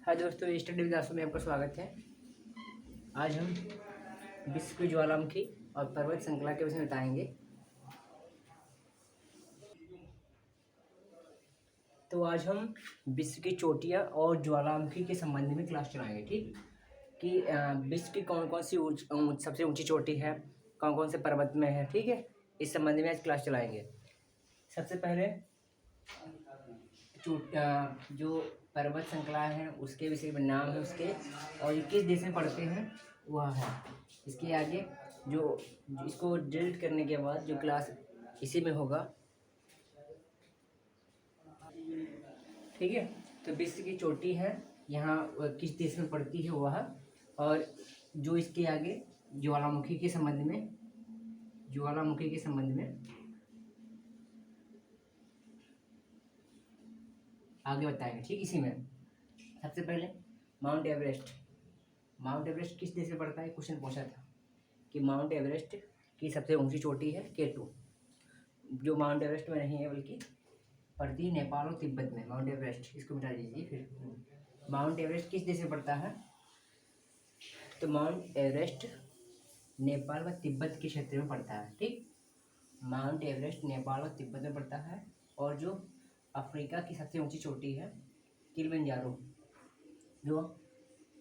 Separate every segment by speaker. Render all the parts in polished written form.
Speaker 1: हाय दोस्तों, study with में आपका स्वागत है। आज हम विश्व की ज्वालामुखी और पर्वत श्रृंखला के विषय में बताएंगे। तो आज हम विश्व की चोटियां और ज्वालामुखी के संबंध में क्लास चलाएंगे। ठीक कि विश्व की कौन कौन सी सबसे ऊंची चोटी है, कौन कौन से पर्वत में है। ठीक है, इस संबंध में आज क्लास चलाएंगे। सबसे पहले जो पर्वत श्रृंखला है उसके विषय में नाम है उसके, और ये किस देश में पड़ते हैं वह है। इसके आगे जो इसको डिलीट करने के बाद जो क्लास इसी में होगा। ठीक है, तो विश्व की चोटी है यहाँ किस देश में पड़ती है वह, और जो इसके आगे ज्वालामुखी के संबंध में आगे बताएंगे। ठीक, इसी में सबसे पहले माउंट एवरेस्ट किस देश में पड़ता है। क्वेश्चन पूछा था कि माउंट एवरेस्ट की सबसे ऊंची चोटी है K2, जो माउंट एवरेस्ट में नहीं है बल्कि पड़ती है नेपाल और तिब्बत में। माउंट एवरेस्ट, इसको मिटा दीजिए। फिर माउंट एवरेस्ट किस देश में पड़ता है, तो माउंट एवरेस्ट नेपाल व तिब्बत के क्षेत्र में पड़ता है। ठीक, माउंट एवरेस्ट नेपाल और तिब्बत में पड़ता है। और जो अफ्रीका की सबसे ऊंची चोटी है किलिमंजारो, जो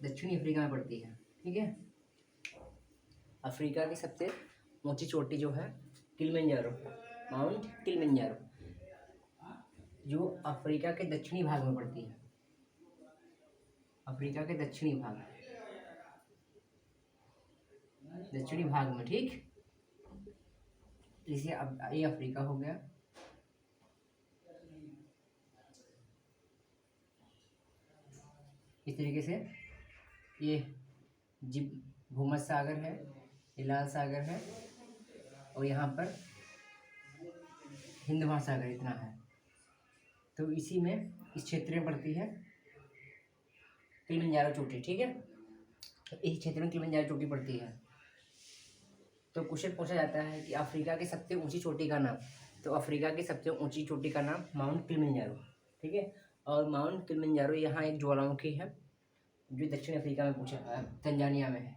Speaker 1: दक्षिणी अफ्रीका में पड़ती है। ठीक है, अफ्रीका की सबसे ऊंची चोटी जो है किलिमंजारो, माउंट किलिमंजारो, जो अफ्रीका के दक्षिणी भाग में पड़ती है। अफ्रीका के दक्षिणी भाग में। ठीक, इसे अब ये अफ्रीका हो गया। इस तरीके से ये भूमध्य सागर है, ये लाल सागर है, और यहाँ पर हिंद महासागर इतना है। तो इसी में इस क्षेत्र में पड़ती है किलिमंजारो चोटी। ठीक है, तो इस क्षेत्र में किलिमंजारो चोटी पड़ती है। तो क्वेश्चन पूछा जाता है कि अफ्रीका की सबसे ऊंची चोटी का नाम, तो अफ्रीका की सबसे ऊंची चोटी का नाम माउंट किलिमंजारो। ठीक है, और माउंट किलिमंजारो यहाँ एक ज्वालामुखी है जो दक्षिण अफ्रीका में तंजानिया में है।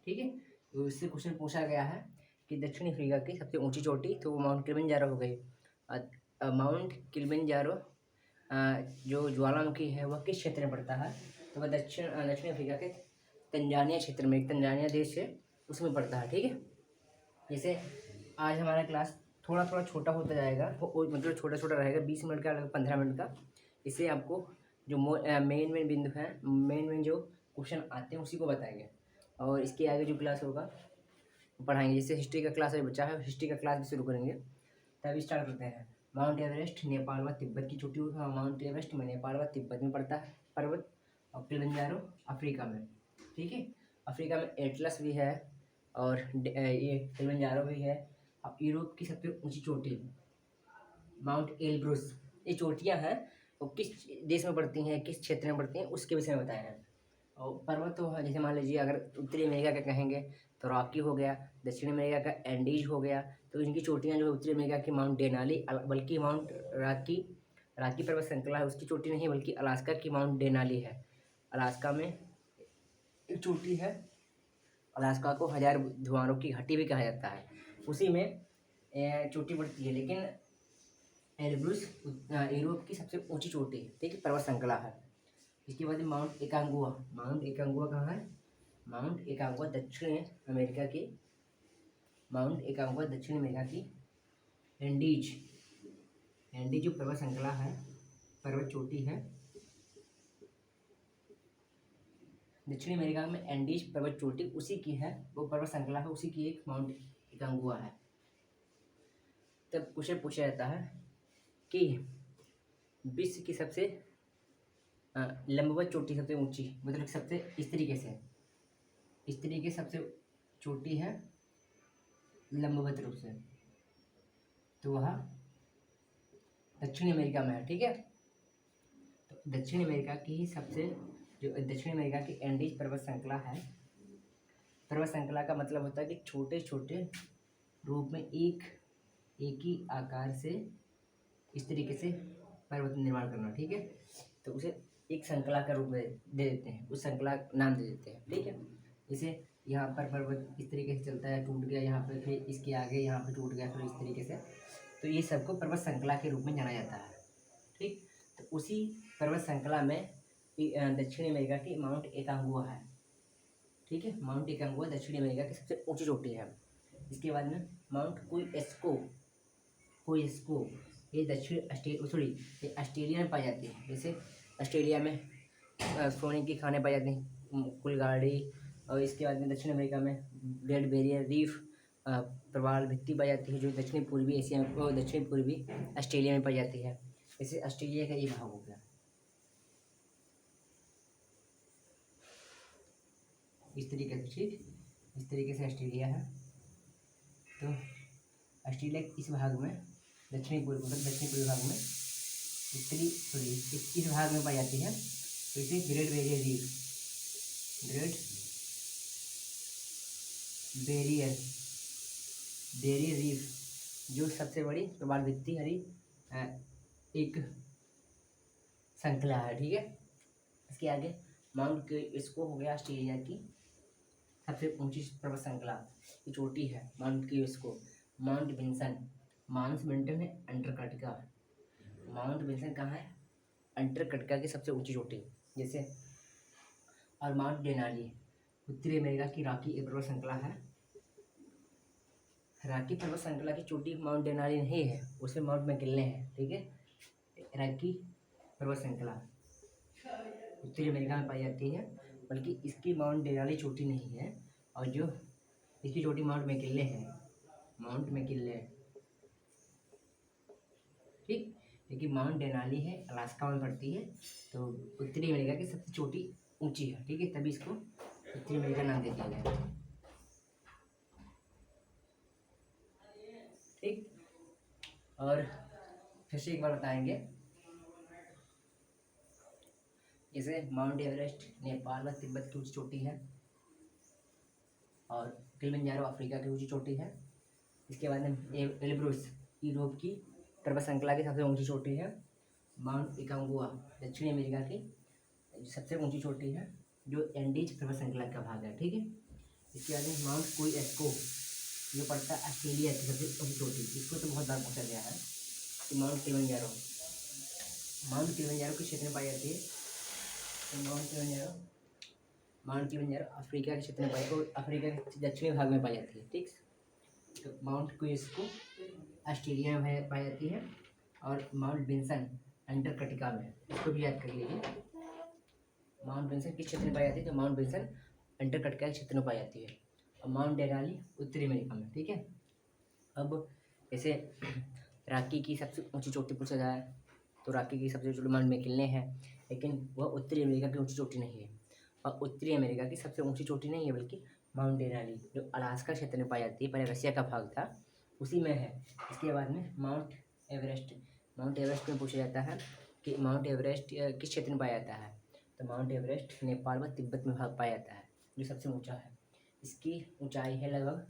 Speaker 1: ठीक है, तो इससे क्वेश्चन पूछा गया है कि दक्षिण अफ्रीका की सबसे ऊंची चोटी, तो वो माउंट किलिमंजारो हो गई। माउंट किलिमंजारो जो ज्वालामुखी है वह किस क्षेत्र में पड़ता है, तो वह दक्षिण अफ्रीका के तंजानिया क्षेत्र में, एक तंजानिया देश है उसमें पड़ता है। ठीक है, जैसे आज हमारा क्लास थोड़ा थोड़ा छोटा होता जाएगा, मतलब छोटा छोटा रहेगा, 20 मिनट का, 15 मिनट का। इससे आपको जो मेन बिंदु है, मेन जो क्वेश्चन आते हैं उसी को बताएंगे, और इसके आगे जो क्लास होगा पढ़ाएंगे। जैसे हिस्ट्री का क्लास अभी बचा है, हिस्ट्री का क्लास भी शुरू करेंगे। तभी स्टार्ट करते हैं। माउंट एवरेस्ट नेपाल व तिब्बत की चोटी, माउंट एवरेस्ट में नेपाल व तिब्बत में पड़ता है पर्वत, और किलिमंजारो अफ्रीका में। ठीक है, अफ्रीका में एटलस भी है, और ये किलिमंजारो भी है। अब यूरोप की सबसे ऊंची चोटी माउंट एलब्रुस, ये चोटियां हैं वो किस देश में पड़ती हैं, किस क्षेत्र में पड़ती हैं, उसके विषय में बताया है। और पर्वत तो जैसे मान लीजिए अगर उत्तरी अमेरिका का कहेंगे तो रॉकी हो गया, दक्षिण अमेरिका का एंडीज हो गया। तो इनकी चोटियां जो है उत्तरी अमेरिका की माउंट डेनाली, बल्कि माउंट राकी पर्वत श्रृंखला है उसकी चोटी नहीं, बल्कि अलास्का की माउंट डेनाली है। अलास्का में एक चोटी है, अलास्का को 1000 धुआरों की घाटी भी कहा जाता है, उसी में चोटी पड़ती है। लेकिन एल्ब्रुस यूरोप की सबसे ऊंची चोटी है। ठीक है, पर्वत श्रृंखला है। इसके बाद माउंट एकांगुआ कहाँ है, माउंट एकांगुआ दक्षिण अमेरिका की, एंडीज जो पर्वत श्रृंखला है, पर्वत चोटी है दक्षिण अमेरिका में, एंडीज पर्वत चोटी उसी की है, वो पर्वत श्रृंखला है, उसी की एक माउंट एकांगुआ है। तब क्वेश्चन पूछा जाता है कि विश्व की सबसे लंबवत चोटी, सबसे ऊंची, मतलब सबसे इस तरीके से सबसे चोटी है लंबवत रूप से, तो वह दक्षिण अमेरिका में है। ठीक है, तो दक्षिण अमेरिका की सबसे जो दक्षिण अमेरिका की एंडीज पर्वत श्रृंखला है, पर्वत श्रृंखला का मतलब होता है कि छोटे छोटे रूप में एक ही आकार से इस तरीके से पर्वत निर्माण करना। ठीक है, तो उसे एक श्रृंखला का रूप में दे देते हैं, उस श्रृंखला नाम दे देते हैं। ठीक है, जैसे यहाँ पर पर्वत इस तरीके से चलता है, टूट गया यहाँ पे, फिर इसके आगे यहाँ पे टूट गया, फिर इस तरीके से, तो ये सबको पर्वत श्रृंखला के रूप में जाना जाता है। ठीक, तो उसी पर्वत श्रृंखला में दक्षिण अमेरिका की माउंट एकांगुआ है। ठीक है, माउंट एकांगुआ दक्षिण अमेरिका की सबसे ऊंची चोटी है। इसके बाद में माउंट कोएस्को ये ये ऑस्ट्रेलिया में पाई जाती है। जैसे ऑस्ट्रेलिया में सोने की खाने पाई जाती हैं, कुलगाड़ी, और इसके बाद में दक्षिण अमेरिका में ग्रेट बैरियर रीफ प्रवाल भित्ति पाई जाती है, जो दक्षिण पूर्वी एशिया में, दक्षिण पूर्वी ऑस्ट्रेलिया में पाई जाती है। जैसे ऑस्ट्रेलिया का ये भाग हो गया, इस तरीके से। ठीक, इस तरीके से ऑस्ट्रेलिया है। तो ऑस्ट्रेलिया इस भाग में दक्षिणी पूर्वी भाग में इस भाग में पाई जाती है। तो इसे ग्रेट बैरियर रीफ जो सबसे बड़ी प्रवाल भित्ति हरी एक श्रृंखला है। ठीक है, इसके आगे माउंट क्यूएस्को हो गया ऑस्ट्रेलिया की सबसे ऊंची पर्वत श्रृंखला की चोटी है माउंट क्यूएस्को। माउंट विंसन है अंटार्कटिका। माउंट विंसन कहाँ है? अंटार्कटिका की सबसे ऊंची चोटी। जैसे और माउंट डेनाली उत्तरी अमेरिका की रॉकी पर्वत श्रृंखला है। रॉकी पर्वत श्रृंखला की चोटी माउंट डेनाली नहीं है, उसमें माउंट मैकिन्ले है। ठीक है, रॉकी पर्वत श्रृंखला उत्तरी अमेरिका में पाई जाती है, बल्कि इसकी माउंट डेनाली चोटी नहीं है, और जो इसकी चोटी माउंट मैकिन्ले है। ठीक, लेकिन माउंट डेनाली है, अलास्का में पड़ती है, तो उत्तरी अमेरिका की सबसे छोटी ऊंची है। ठीक है, तभी इसको उत्तरी अमेरिका नाम दे दिया गया। ठीक, और फिर से एक बार बताएंगे, जैसे माउंट एवरेस्ट नेपाल व तिब्बत की ऊंची चोटी है, और किलिमंजारो अफ्रीका की ऊंची चोटी है। इसके बाद में एल्ब्रुस यूरोप की पर्वत श्रृंखला की सबसे ऊंची चोटी है। माउंट एकांगुआ दक्षिणी अमेरिका की सबसे ऊंची चोटी है, जो एंडीज पर्वत श्रृंखला का भाग है। ठीक है, इसके बाद में माउंट कोएस्को जो पड़ता है ऑस्ट्रेलिया की सबसे ऊंची चोटी, इसको तो बहुत बार पूछा गया है। तो माउंट किलिमंजारो के क्षेत्र में पाई जाती है। तो माउंट किलिमंजारो अफ्रीका के क्षेत्र में पाई, और अफ्रीका के दक्षिणी भाग में पाई जाती है। ठीक, तो माउंट कोएस्को ऑस्ट्रेलिया में पाई जाती है, और माउंट विंसन अंटार्कटिका में, इसको भी याद कर लीजिए। माउंट विंसन किस क्षेत्र में पाई जाती है? तो माउंट विंसन अंटार्कटिका के क्षेत्र में पाई जाती है, और माउंट डेनाली उत्तरी अमेरिका में। ठीक है, अब जैसे रॉकी की सबसे ऊंची चोटी पूछा जाए, तो रॉकी की सबसे चोटी माउंट मैकिन्ले है, लेकिन वह उत्तरी अमेरिका की ऊंची चोटी नहीं है। और उत्तरी अमेरिका की सबसे ऊंची चोटी नहीं है, बल्कि माउंट डेनाली जो अलास्का क्षेत्र में पाई जाती है, पहले रसिया का भाग था, उसी में है। इसके बाद में माउंट एवरेस्ट में पूछा जाता है कि माउंट एवरेस्ट किस क्षेत्र में पाया जाता है? तो माउंट एवरेस्ट नेपाल व तिब्बत में भाग पाया जाता है, जो सबसे ऊंचा है। इसकी ऊंचाई है लगभग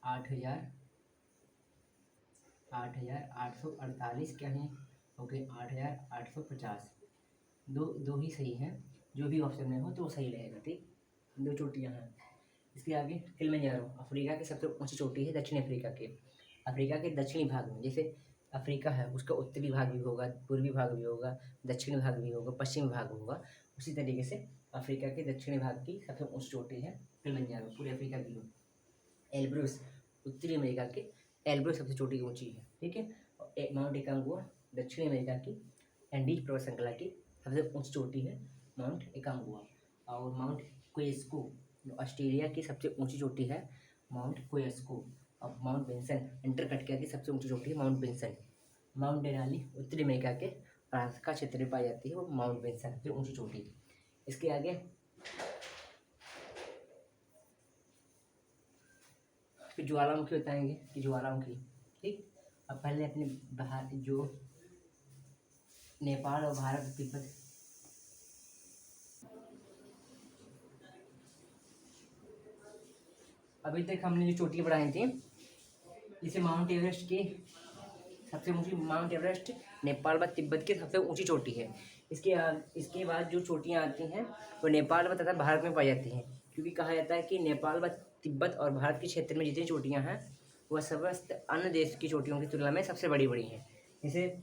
Speaker 1: 8,848 क्या है, ओके 8,850। दो ही सही है, जो भी ऑप्शन में हो तो वो सही रहेगा। ठीक, दो चोटियाँ हैं। इसके आगे किलिमंजारो अफ्रीका की सबसे ऊंची चोटी है, दक्षिण अफ्रीका के दक्षिणी भाग में। जैसे अफ्रीका है, उसका उत्तरी भाग भी होगा, पूर्वी भाग भी होगा, दक्षिणी भाग भी होगा, पश्चिमी भाग होगा। उसी तरीके से अफ्रीका के दक्षिणी भाग की सबसे ऊंची चोटी है किलिमंजारो, पूरे अफ्रीका की हो। एल्ब्रुस उत्तरी अमेरिका के एल्ब्रुस सबसे चोटी ऊंची है। ठीक है, माउंट एकांगुआ दक्षिणी अमेरिका की एंडीज पर्वत श्रृंखला की सबसे ऊंची चोटी है माउंट एकांगुआ। और माउंट कोएस्को जो ऑस्ट्रेलिया की सबसे ऊंची चोटी है माउंट कोएस्को। और माउंट विंसन अंटार्कटिका की सबसे ऊंची चोटी है माउंट विंसन। माउंट डेनाली उत्तरी अमेरिका के अलास्का क्षेत्र में पाई जाती है, वो माउंट विंसन सबसे ऊंची चोटी। इसके आगे फिर ज्वालामुखी बताएंगे कि ज्वालामुखी। ठीक, अब पहले अपने भारत जो नेपाल और भारत तिब्बत अभी तक हमने जो चोटियाँ बढ़ाई थी, जैसे माउंट एवरेस्ट की सबसे ऊंची, माउंट एवरेस्ट नेपाल व तिब्बत की सबसे ऊंची चोटी है। इसके बाद जो चोटियाँ आती हैं वो नेपाल व तथा भारत में पाई जाती हैं, क्योंकि कहा जाता है कि नेपाल व तिब्बत और भारत के क्षेत्र में जितनी चोटियाँ हैं वह समस्त अन्य देश की चोटियों की तुलना में सबसे बड़ी बड़ी हैं। जैसे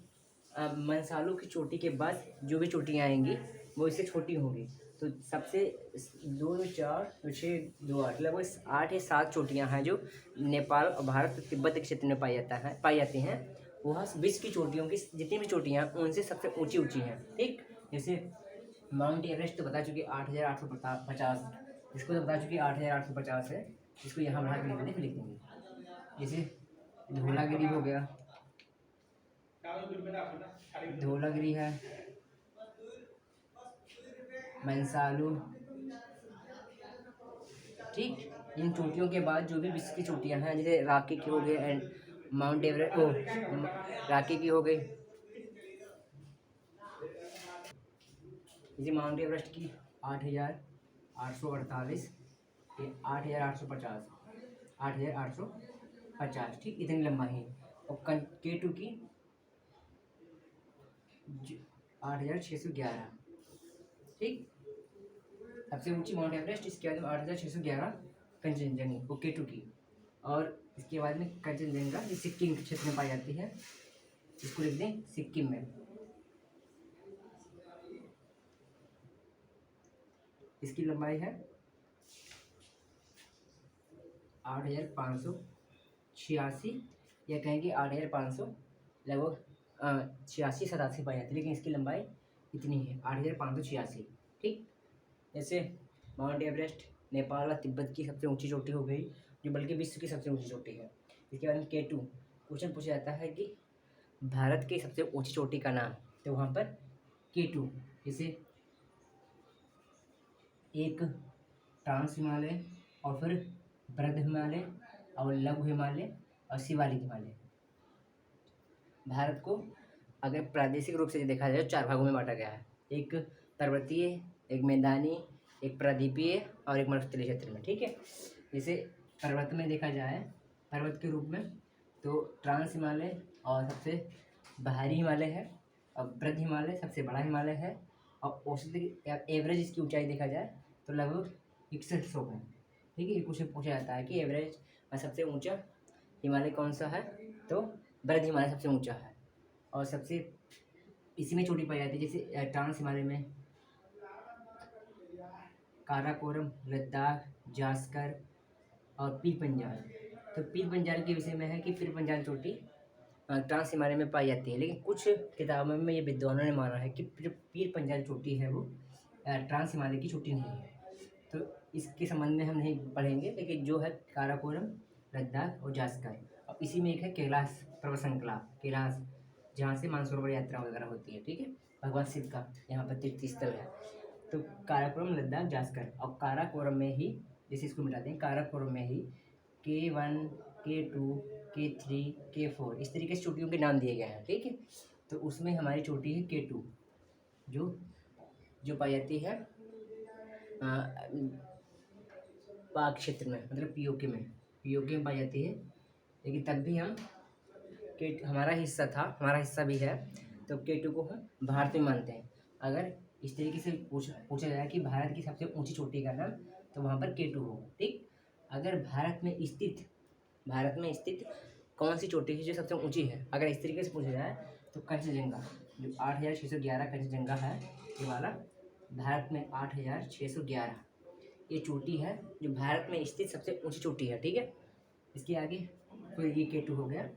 Speaker 1: मनसालू की चोटी के बाद जो भी चोटियाँ आएंगी वो इससे छोटी होंगी। तो सबसे 2 4 6 2 8 लगभग 8 या 7 चोटियाँ हैं जो नेपाल और भारत तिब्बत के क्षेत्र में पाई जाती हैं। वह विश्व की चोटियों की जितनी भी चोटियाँ हैं उनसे सबसे ऊंची ऊंची हैं। ठीक, जैसे माउंट एवरेस्ट तो बता चुके 8,850, इसको तो बता चुके 8,850 है। इसको यहाँ बढ़ा के लिख देंगे। जैसे धौलागिरी हो गया, धौलागिरी है, मनसालू। ठीक, इन चोटियों के बाद जो भी विश्व की चोटियाँ हैं जैसे राकी की हो गई एंड माउंट एवरेस्ट, राकी की हो गई, जैसे माउंट एवरेस्ट की 8,848, ये 8,850, 8,850। ठीक, इतनी लंबाई है। और K2 की 8,611। ठीक, सबसे ऊंची माउंट एवरेस्ट, इसके बाद में 8,611 कंचनजंगा वो K2 की। और इसके बाद में कंचनजंगा जो सिक्किम के क्षेत्र में पाई जाती है, इसको लिख दें सिक्किम में। इसकी लंबाई है 8,586, या कहेंगे 8,500 लगभग 86-87 पाई जाती है, लेकिन इसकी लंबाई इतनी है 8,586। ठीक, जैसे माउंट एवरेस्ट नेपाल और तिब्बत की सबसे ऊंची चोटी हो गई, जो बल्कि विश्व की सबसे ऊंची चोटी है। इसके बाद में K2 क्वेश्चन पूछा जाता है कि भारत की सबसे ऊंची चोटी का नाम, तो वहाँ पर K2 जैसे एक ट्रांस हिमालय और फिर बृहद हिमालय और लघु हिमालय और शिवालिक हिमालय। भारत को अगर प्रादेशिक रूप से देखा जाए तो 4 भागों में बांटा गया है, एक पर्वतीय, एक मैदानी, एक प्रायद्वीपीय और एक मरुस्थलीय क्षेत्र में। ठीक है, जैसे पर्वत में देखा जाए, पर्वत के रूप में तो ट्रांस हिमालय और सबसे बाहरी हिमालय है, और बृहद हिमालय सबसे बड़ा हिमालय है, और औसत एवरेज इसकी ऊंचाई देखा जाए तो लगभग 6100 है। ठीक है, ये क्वेश्चन पूछा जाता है कि एवरेज सबसे ऊंचा हिमालय कौन सा है, तो बृहद हिमालय सबसे ऊंचा है। और सबसे इसी में चोटी पाई जाती है, जैसे ट्रांस हिमालय में काराकोरम, लद्दाख, जास्कर और पीर पंजाल। तो पीर पंजाल के विषय में है कि पीर पंजाल चोटी ट्रांस हिमालय में पाई जाती है, लेकिन कुछ किताबों में ये विद्वानों ने माना है कि जो पीर पंजाल चोटी है वो ट्रांस हिमालय की चोटी नहीं है। तो इसके संबंध में हम नहीं पढ़ेंगे, लेकिन जो है काराकोरम, लद्दाख और जास्कर, और इसी में एक है कैलाश पर्वत श्रृंखला, कैलाश, जहाँ से मानसरोवर यात्रा वगैरह होती है। ठीक है, भगवान शिव का यहाँ पर तीर्थ स्थल है। तो काराकोरम, लद्दाख, जास्कर, और काराकोरम में ही, जैसे इसको मिटाते हैं, काराकोरम में ही K1, K2, K3, K4 इस तरीके से चोटियों के नाम दिए गए हैं। ठीक है, तो उसमें हमारी चोटी है K2, जो पाई जाती है पाक क्षेत्र में, मतलब पीओके में पाई जाती है। लेकिन तब भी हम हमारा हिस्सा भी है, तो K2 को हम भारत में मानते हैं। अगर इस तरीके से पूछा जाए कि भारत की सबसे ऊंची चोटी का नाम, तो वहाँ पर K2 होगा। ठीक, अगर भारत में स्थित कौन सी चोटी है जो सबसे ऊंची है, अगर इस तरीके से पूछा जाए तो कंचनजंगा, जो 8,611 कंचनजंगा है, ये वाला भारत में 8,611 ये चोटी है जो भारत में स्थित सबसे ऊंची चोटी है। ठीक है, इसके आगे तो ये K2 हो गया।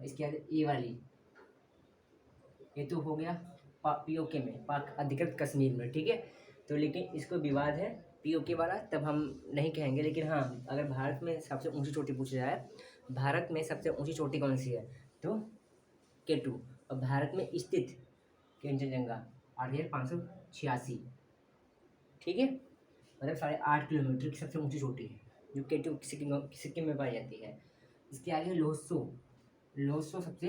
Speaker 1: इसके आगे ये वाली, ये तो हो गया पीओके में, पाक अधिकृत कश्मीर में। ठीक है, तो लेकिन इसको विवाद है पीओके वाला, तब हम नहीं कहेंगे। लेकिन हाँ, अगर भारत में सबसे ऊंची चोटी पूछा जाए, भारत में सबसे ऊंची चोटी कौन सी है, तो K2। और भारत में स्थित कंचनजंगा 8,586। ठीक है, मतलब 8.5 किलोमीटर की सबसे ऊंची चोटी है, जो K2 सिक्किम में पाई जाती है। इसके आगे लोहसो सबसे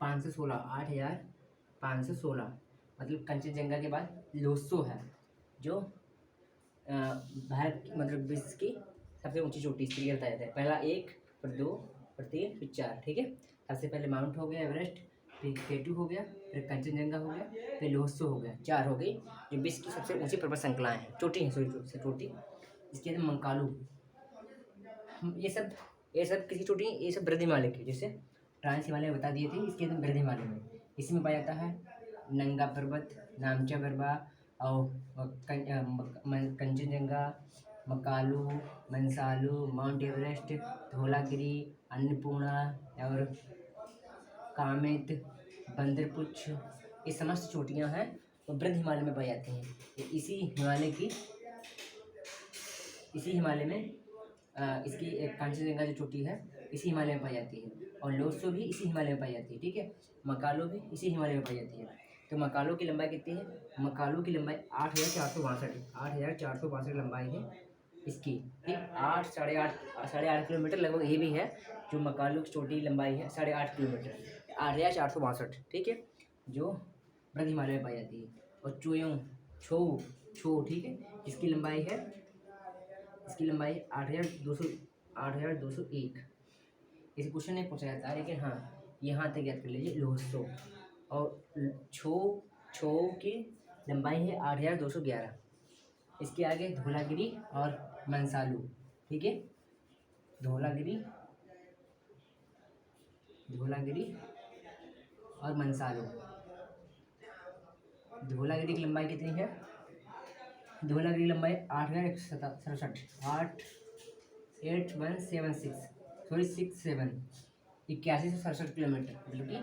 Speaker 1: 516, 8,516, मतलब कंचनजंगा के बाद लोहसो है, जो भारत मतलब विश्व की सबसे ऊंची चोटी इस तरीके बताया जाता है। पहला 1, फिर 2, फिर 3, फिर 4। ठीक है, सबसे पहले माउंट हो गया एवरेस्ट, फिर K2 हो गया, फिर कंचनजंगा हो गया, फिर ल्होत्सो हो गया, 4 हो गई जो विश्व की सबसे ऊंची पर्वत श्रृंखलाएं हैं, चोटी है, सॉरी चोटी। इसके बाद मंकालू, ये सब किसी चोटी, ये सब बृहद हिमालय की, जैसे ट्रांस हिमालय बता दिए थे, इसके बाद बृहद हिमालय में इसमें पाया जाता है नंगा पर्वत, नामचा गरबा और कंचनजंगा, मकालू, मंसालू, माउंट एवरेस्ट, धौलागिरी, अन्नपूर्णा और कामेत, बंदरपुछ, ये समस्त चोटियाँ हैं वो बृहद हिमालय में पाई जाती हैं। ये इसी हिमालय में इसकी एक कांचनजंगा जो चोटी है इसी हिमालय में पाई जाती है, और ल्होत्सो भी इसी हिमालय में पाई जाती है, ठीक है। मकालो भी इसी हिमालय में पाई जाती है। तो मकालो की लंबाई कितनी है? मकालो की लंबाई 8,462 लंबाई है इसकी, ठीक। 8 साढ़े आठ किलोमीटर लगभग ये भी है जो मकालो की चोटी की लंबाई है, 8.5 किलोमीटर, 8,462, ठीक है, जो बृहद हिमालय में पाई जाती है। और चोयों छो छो ठीक है, इसकी लंबाई 8,201। इस क्वेश्चन नहीं पूछा जाता है, लेकिन हाँ यहाँ तक याद कर लीजिए ल्होत्सो। और छो की लंबाई है 8,211। इसके आगे धौलागिरी और मंसालू, ठीक है, धौलागिरी और मंसालू। धौलागिरी की लंबाई कितनी है? धौलागिरी की लंबाई 8,167, 8167 किलोमीटर, मतलब कि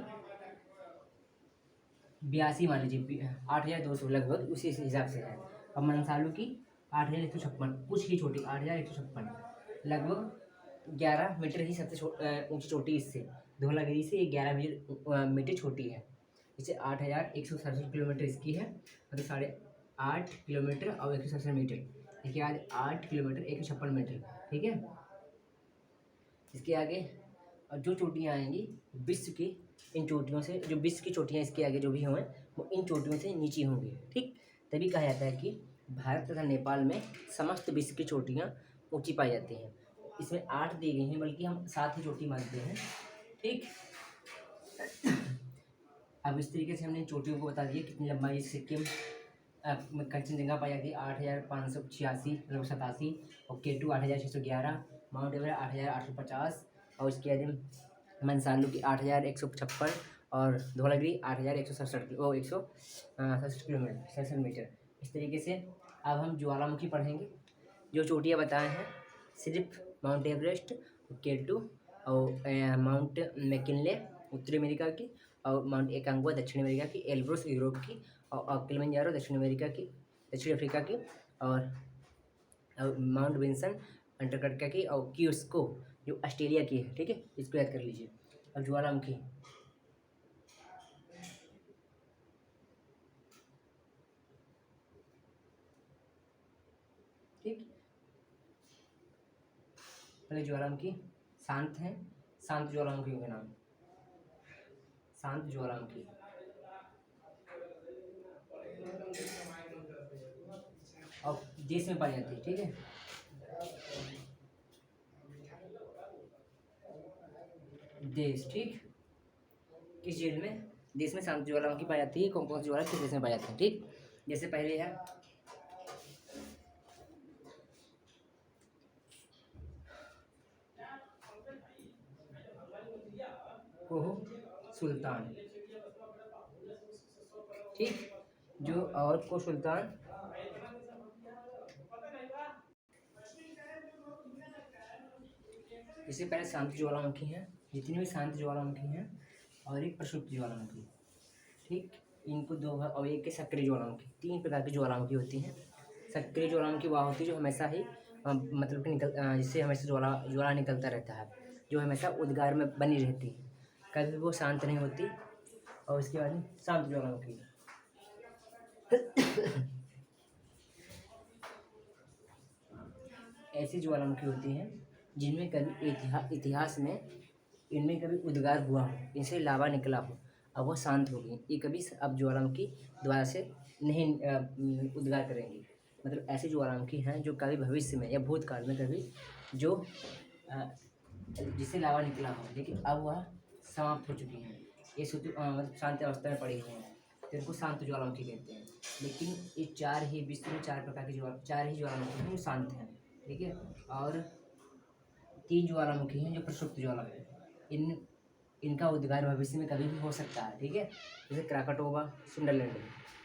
Speaker 1: 82 मान लीजिए, 8,200 लगभग उसी हिसाब से है। और मंसालू की 8,156, कुछ ही छोटी, 8,156, लगभग 11 मीटर ही सबसे ऊंची चोटी इससे, धौलागिरी से ये 11 मीटर छोटी है। इसे 8,167 किलोमीटर इसकी है, मतलब 8.5 किलोमीटर और 167 मीटर। इसके आगे 8 किलोमीटर 156 मीटर, ठीक है। इसके आगे जो चोटियाँ आएंगी विश्व की, इन चोटियों से, जो विश्व की चोटियाँ इसके आगे जो भी होंगे वो इन चोटियों से नीची होंगी, ठीक। तभी कहा जाता है कि भारत तथा नेपाल में समस्त विश्व की चोटियाँ ऊंची पाई जाती हैं। इसमें 8 दी गई हैं, बल्कि हम 7 ही चोटी मानते हैं, ठीक। अब इस तरीके से हमने चोटियों को बता दिया कितनी लंबाई। सिक्किम में कंचनजंगा पाई जाती है 8,586 मतलब 87, और केटू 8,611, माउंट एवरेस्ट 8,850, और इसके बाद मंसालू की 8,156, और धौलागिरी 8,167 167 मीटर। इस तरीके से अब हम ज्वालामुखी पढ़ेंगे। जो चोटियाँ बताए हैं सिर्फ माउंट एवरेस्ट, केटू और माउंट मैकिनले उत्तरी अमेरिका की, और माउंट एकांगुआ दक्षिण अमेरिका की, एल्ब्रुस यूरोप की, और किलिमंजारो दक्षिण अफ्रीका की, और माउंट विंसन अंटार्कटिका की, और क्यूस्को जो ऑस्ट्रेलिया की है, ठीक है। इसको याद कर लीजिए। अब ज्वालामुखी, ठीक। पहले ज्वालामुखी शांत है, शांत ज्वालामुखी का नाम, शांत ज्वालामुखी। और देश में पाई जाती है, ठीक है। देश, ठीक, किस जेल में? देश में शांत ज्वालामुखी पाई जाती है। कौन कौन सी ज्वाला किस देश में पाई जाती है, ठीक। जैसे पहले है कोह सुल्तान, ठीक, जो और को सुल्तान, इससे पहले शांत ज्वालामुखी हैं, जितनी भी शांत ज्वालामुखी हैं, और एक प्रक्षुब्ध ज्वालामुखी, ठीक। इनको दो भाग, और एक सक्रिय ज्वालामुखी। 3 प्रकार की ज्वालामुखी होती हैं। सक्रिय ज्वालामुखी वह होती है जो हमेशा ही मतलब कि जिससे हमेशा ज्वाला निकलता रहता है, जो हमेशा उद्गार में बनी रहती है, कभी वो शांत नहीं होती। और इसके बाद शांत ज्वालामुखी ऐसी ज्वालामुखी होती हैं जिनमें कभी इतिहास में इनमें कभी उद्गार हुआ हो, इनसे लावा निकला हो, अब वह शांत हो गई। ये कभी अब ज्वालामुखी दोबारा से नहीं उद्गार करेंगी। मतलब ऐसी ज्वालामुखी हैं जो कभी भविष्य में या भूतकाल में कभी जो जिससे लावा निकला हो, लेकिन अब वह समाप्त हो चुकी हैं। ये मतलब शांत अवस्था में पड़े हुए हैं, तो इनको शांत ज्वालामुखी कहते हैं। लेकिन ये चार ही विश्व में चार प्रकार की चार ही ज्वालामुखी हैं जो शांत हैं, ठीक है। और 3 ज्वालामुखी हैं जो प्रसुप्त ज्वाला है। इनका उद्गार भविष्य में कभी भी हो सकता है, ठीक है। जैसे क्राकटोवा, सुंडरलैंड,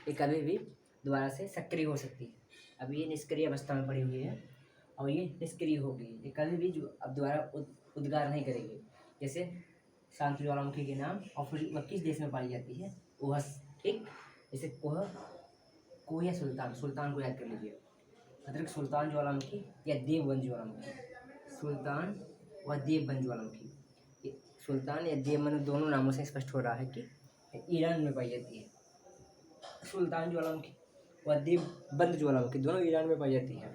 Speaker 1: ये कभी भी दोबारा से सक्रिय हो सकती है। अभी ये निष्क्रिय अवस्था में पड़ी हुई है और ये निष्क्रिय हो गई, ये कभी भी अब दोबारा उद्गार नहीं करेगी। जैसे शांत ज्वालामुखी के नाम और वह किस देश में पाई जाती है, वह ठीक। जैसे कोह या सुल्तान को याद कर लीजिए। मतलब सुल्तान ज्वालामुखी या देवबंद ज्वालामुखी, सुल्तान व देवबंद ज्वालामुखी। सुल्तान या देवबंद दोनों नामों से स्पष्ट हो रहा है कि ईरान में पाई जाती है। सुल्तान ज्वालामुखी व देवबंद ज्वालामुखी दोनों ईरान में पाई जाती है।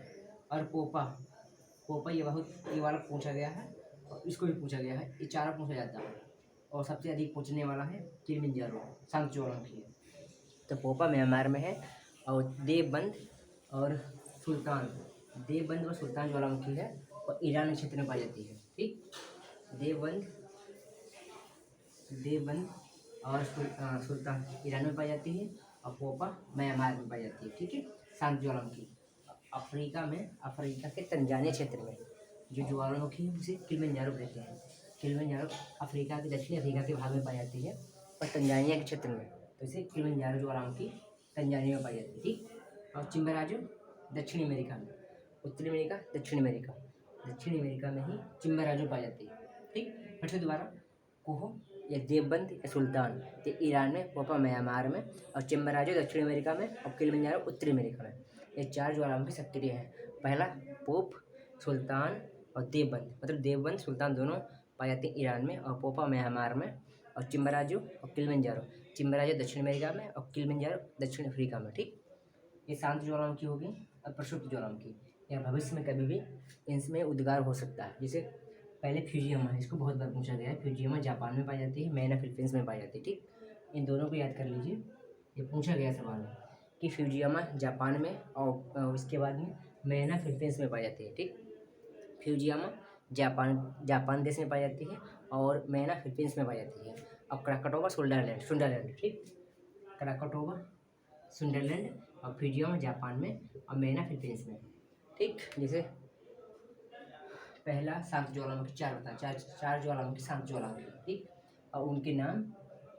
Speaker 1: और पोपा ये वाला पूछा गया है और इसको भी पूछा गया है, ये चारों पूछा जाता है। और सबसे अधिक पूछने वाला है किलिमंजारो, शांत ज्वालामुखी है। तो पोपा म्यांमार में है और देवबंद व सुल्तान ज्वालामुखी है और ईरान क्षेत्र में पाई जाती है, ठीक। देवबंद और सुल्तान ईरान में पाई जाती है और पोपा म्यांमार में पाई जाती है, ठीक है। शांत ज्वालामुखी अफ्रीका के तंजानिया क्षेत्र में जो ज्वालामुखी है उसे किलिमंजारो कहते हैं। किलिमंजारो अफ्रीका के दक्षिणी अफ्रीका के भाग में पाई जाती है और तंजानिया के क्षेत्र में, तो इसे किलिमंजारो ज्वालामुखी तंजानिया में पाई जाती है, ठीक। और चिम्बराजो दक्षिणी अमेरिका में, उत्तरी अमेरिका दक्षिण अमेरिका में ही चिम्बराजो पाई जाती है, ठीक। फिर से दोबारा, कोह या देवबंद या सुल्तान ये ईरान में, पोपा म्यांमार में और चिम्बराजो दक्षिण अमेरिका में और किलिमंजारो उत्तरी अमेरिका में। ये चार ज्वालामुखी सक्रिय हैं। पहला पोप, सुल्तान और देवबंद, मतलब देवबंद सुल्तान दोनों पाई जाती हैं ईरान में और पोपा म्यांमार में और चिम्बराजो और किलिमंजारो, चिम्बराजो दक्षिण अमेरिका में और किलिमंजारो दक्षिण अफ्रीका में, ठीक। ये शांत ज्वालामुखी होगी। और प्रसुप्त ज्वालामुखी या भविष्य में कभी भी इनमें उद्गार हो सकता है। जैसे पहले फ्यूजियामा है, इसको बहुत बार पूछा गया है। फ्यूजियामा जापान में पाई जाती है, मैना फिलीपींस में पाई जाती है, ठीक। इन दोनों को याद कर लीजिए, ये पूछा गया सवाल है कि फ्यूजियामा जापान में और इसके बाद में मैना फिलीपींस में पाई जाती है, ठीक। फ्यूजियामा जापान देश में पाई जाती है और मैना फिलीपींस में पाई जाती है। और क्राकटोवा सुंडरलैंड, ठीक। क्राकटोवा सुंडरलैंड और फ्यूजियामा जापान में और मैना फिलीपींस में, ठीक। जैसे पहला शांत ज्वालामुखी, चार ज्वालामुखी शांत ज्वालामुखी, ठीक। और उनके नाम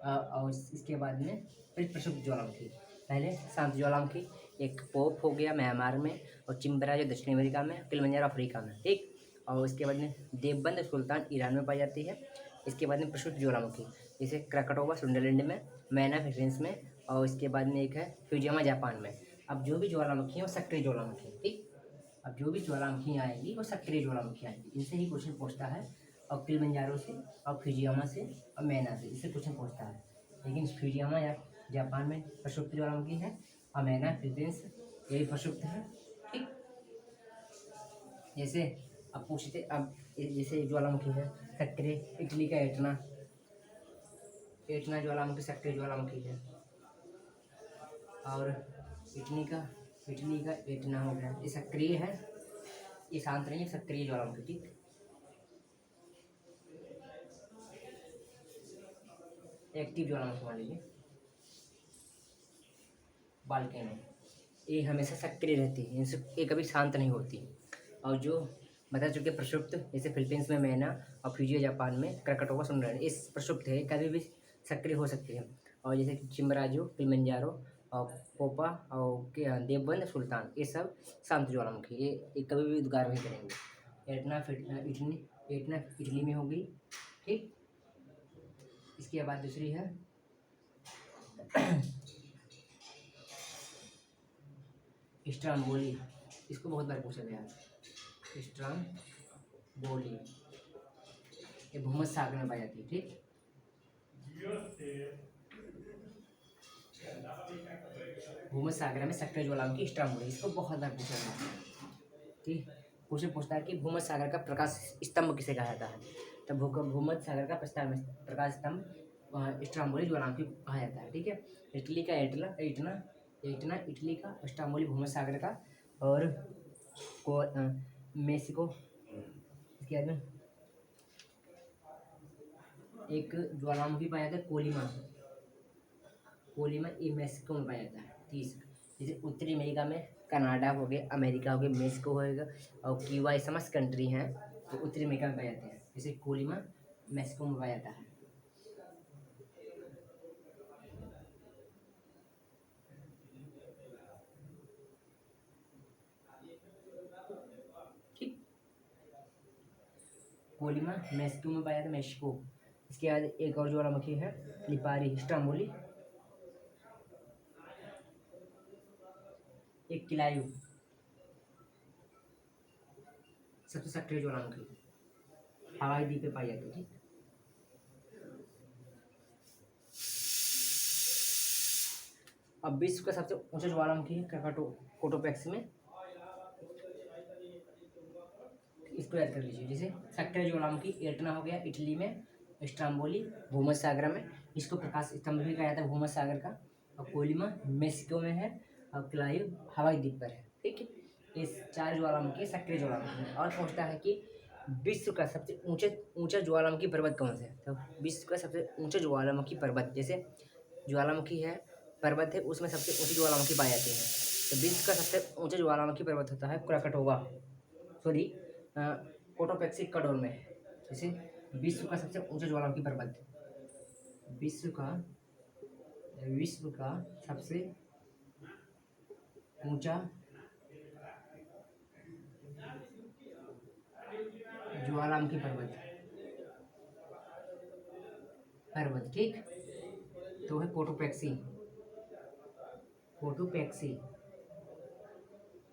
Speaker 1: और इसके बाद में फिर प्रसुप्त ज्वालामुखी। पहले शांत ज्वालामुखी एक पोप हो गया म्यांमार में और चिम्बराजो दक्षिण अमेरिका में, किलिमंजारो अफ्रीका में, ठीक। और इसके बाद में देवबंद सुल्तान ईरान में पाई जाती है। इसके बाद में प्रसुप्त ज्वालामुखी जैसे क्राकटोवा सुंडरलैंड में, मैना फिलीपींस में और इसके बाद में एक है फ्यूजियामा जापान में। अब जो भी ज्वालामुखी है वो सक्रिय ज्वालामुखी है, ठीक। अब जो भी ज्वालामुखी आएंगी वो सक्रिय ज्वालामुखी आएंगी, इनसे ही क्वेश्चन पूछता है। और किलिमंजारो से और फ्यूजियामा से और मैना से इससे क्वेश्चन पूछता है। लेकिन फ्यूजियामा या जापान में प्रसुप्त ज्वालामुखी है और मैना फिलीपींस यही प्रसुप्त है, ठीक। जैसे अब पूछते, अब जैसे ज्वालामुखी है सक्रिय, इटली का एटना ज्वालामुखी सक्रिय ज्वालामुखी है। और इटली का एटना हो गया, ये सक्रिय है, ये शांत नहीं है, सक्रिय ज्वालामुखी, ठीक। एक्टिव ज्वालामुखी मान लीजिए बाल्केनो, ये हमेशा सक्रिय रहती है, इनसे ये कभी शांत नहीं होती। और जो बता चुके प्रसुप्त, जैसे फिलीपींस में मैना और फ्यूजिया जापान में क्राकटोवा सुंडरलैंड, इस प्रसुप्त है, कभी भी सक्रिय हो सकती है। और जैसे चिम्बराजो, किलिमंजारो और पोपा और देवबंद सुल्तान, ये सब शांत ज्वालामुखी, ये कभी भी उद्गार नहीं करेंगे। एटना इटली में होगी, ठीक। इसके बाद दूसरी है स्ट्राम्बोली, इसको बहुत बार पूछा गया है। स्ट्राम्बोली ये भूमध्य सागर में पाई जाती है, ठीक। भूमध्य सागर में सक्रिय ज्वालामुखी स्ट्राम्बोली, इसको बहुत बार पूछा गया है, ठीक। क्वेश्चन पूछता है कि भूमध्य सागर का प्रकाश स्तंभ किसे कहा जाता है, तो भूमध्य सागर का प्रकाश स्तंभ स्ट्राम्बोली ज्वालामुखी कहा जाता है, ठीक है। इटली का एटना इटली का, स्ट्राम्बोली भूमध्य सागर का और मेक्सिको, इसके बाद में एक ज्वालामुखी पाया जाता है कोलिमा। कोलिमा ये मेक्सिको में पाया जाता है। तीसरा, जैसे उत्तरी अमेरिका में कनाडा हो गया, अमेरिका हो गया, मेक्सिको होएगा और क्यूबा, ये समस्त कंट्री हैं तो उत्तरी अमेरिका में पाए जाते हैं। जैसे कोलिमा मेक्सिको में पाया जाता है। ठीक, कोलिमा मेक्सिको में पाया जाता है, मेक्सिको। इसके बाद एक और ज्वालामुखी है लिपारी स्ट्रामोली, एक किलायू, सबसे सक्रिय ज्वालामुखी, हवाई द्वीप पे पाई जाती है। ठीक, अब विश्व का सबसे ऊंचा ज्वालामुखी है कोटोपैक्सी में, इसको याद कर लीजिए। जैसे सक्रिय ज्वालामुखी एटना हो गया इटली में, स्ट्राम्बोली भूमध्य सागर में, इसको प्रकाश स्तंभ भी कहा जाता है भूमध्य सागर का, और कोलिमा मेक्सिको में है, और क्लाइव हवाई द्वीप पर है। ठीक है, इस 4 ज्वालामुखी सक्रिय ज्वालामुखी। और पूछता है कि विश्व का सबसे ऊंचा ज्वालामुखी पर्वत कौन सा है? तो विश्व का सबसे ऊंचा ज्वालामुखी पर्वत, जैसे ज्वालामुखी है, पर्वत है, उसमें सबसे ऊंची ज्वालामुखी पाए जाते हैं। तो विश्व का सबसे ऊंचा ज्वालामुखी पर्वत होता है क्राकाटोवा, सॉरी कोटोपैक्सी इक्वाडोर में है। जैसे विश्व का सबसे ऊंचा ज्वालामुखी पर्वत, विश्व का सबसे ऊंचा ज्वालामुखी पर्वत, ठीक, तो है कोटोपैक्सी।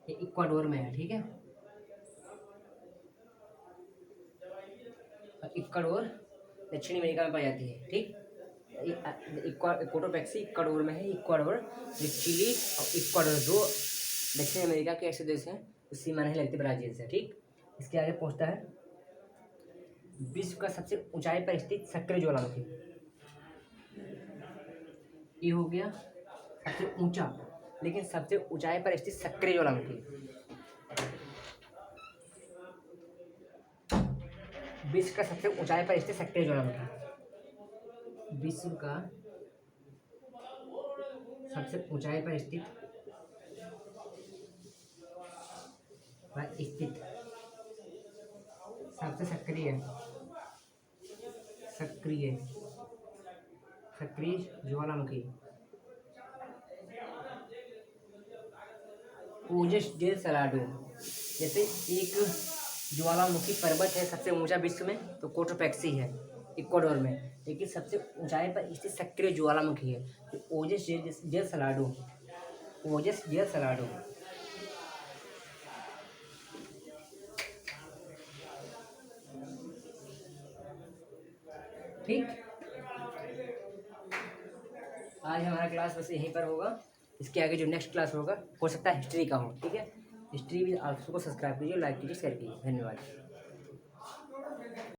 Speaker 1: ये इक्वाडोर में है। ठीक है, इक्वाडोर दक्षिणी अमेरिका में पाई जाती है। ठीक, कोटोपैक्सी इक्वाडोर में है। इक्वाडोर, चिली और इक्वाडोर दो दक्षिण अमेरिका के ऐसे देश हैं तो सीमा नहीं लगती ब्राजील से। ठीक, इसके आगे पूछता है विश्व का सबसे ऊंचाई पर स्थित सक्रिय ज्वालामुखी, ये हो गया सबसे ऊंचा, लेकिन सबसे ऊंचाई पर स्थित सक्रिय ज्वालामुखी, विश्व का सबसे ऊंचाई पर स्थित सक्रिय ज्वालामुखी, विश्व का सबसे ऊंचाई पर स्थित सबसे सक्रिय ज्वालामुखी ओजस डेल सलाडो। जैसे एक ज्वालामुखी पर्वत है सबसे ऊंचा विश्व में तो कोटोपैक्सी है इक्वाडोर में, लेकिन सबसे ऊंचाई पर स्थित सक्रिय ज्वालामुखी है तो ओजस डेल सलाडो, ओजस डेल सलाडो। ठीक, आज हमारा क्लास बस यहीं पर होगा। इसके आगे जो नेक्स्ट क्लास होगा हो सकता है हिस्ट्री का हो। ठीक है, हिस्ट्री भी आप सबको सब्सक्राइब कीजिए, लाइक कीजिए, शेयर कीजिए। धन्यवाद।